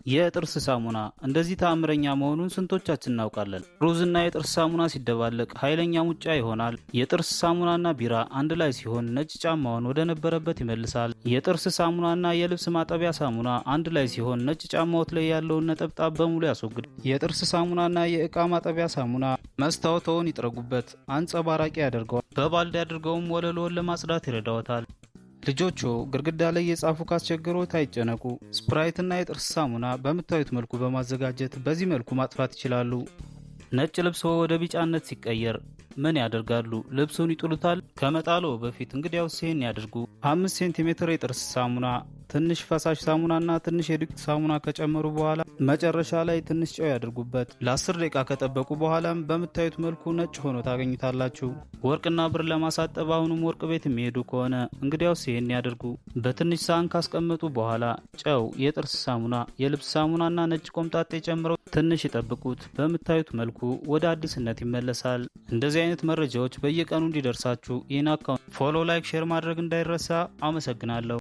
የጥርስ ሳሙና እንደዚህ ተአምረኛ መሆኑን ስንቶቻችን እናውቃለን? ሩዝና የጥርስ ሳሙና ሲደባለቅ ኃይለኛ ሙጫ ይሆናል። የጥርስ ሳሙናና ቢራ አንድ ላይ ሲሆን ነጭ ጫማውን ወደ ነበረበት ይመልሳል። የጥርስ ሳሙናና የልብስ ማጠቢያ ሳሙና አንድ ላይ ሲሆን ነጭ ጫማዎት ላይ ያለውን ነጠብጣብ በሙሉ ያስወግዳል። የጥርስ ሳሙናና የእቃ ማጠቢያ ሳሙና መስታወትዎን ይጥረጉበት፣ አንጸባራቂ ያደርገዋል። በባልዲ አድርገውም ወለልዎን ለማጽዳት ይረዳዎታል። ልጆቹ ግድግዳ ላይ የጻፉ ካስቸገሮት አይጨነቁ። ስፕራይትና የጥርስ ሳሙና በምታዩት መልኩ በማዘጋጀት በዚህ መልኩ ማጥፋት ይችላሉ። ነጭ ልብስዎ ወደ ቢጫነት ሲቀየር ምን ያደርጋሉ? ልብሱን ይጥሉታል? ከመጣሎ በፊት እንግዲያውስ ይህን ያድርጉ። 5 ሴንቲሜትር የጥርስ ሳሙና፣ ትንሽ ፈሳሽ ሳሙናና ትንሽ የዱቄት ሳሙና ከጨመሩ በኋላ መጨረሻ ላይ ትንሽ ጨው ያድርጉበት። ለ10 ደቂቃ ከጠበቁ በኋላም በምታዩት መልኩ ነጭ ሆኖ ታገኙታላችሁ። ወርቅና ብር ለማሳጠብ አሁንም ወርቅ ቤት የሚሄዱ ከሆነ እንግዲያውስ ይህን ያድርጉ። በትንሽ ሳህን ካስቀመጡ በኋላ ጨው፣ የጥርስ ሳሙና፣ የልብስ ሳሙናና ነጭ ቆምጣጤ ጨምረው ትንሽ ይጠብቁት። በምታዩት መልኩ ወደ አዲስነት ይመለሳል። እንደዚህ አይነት መረጃዎች በየቀኑ እንዲደርሳችሁ ይህን አካውንት ፎሎ፣ ላይክ፣ ሼር ማድረግ እንዳይረሳ። አመሰግናለሁ።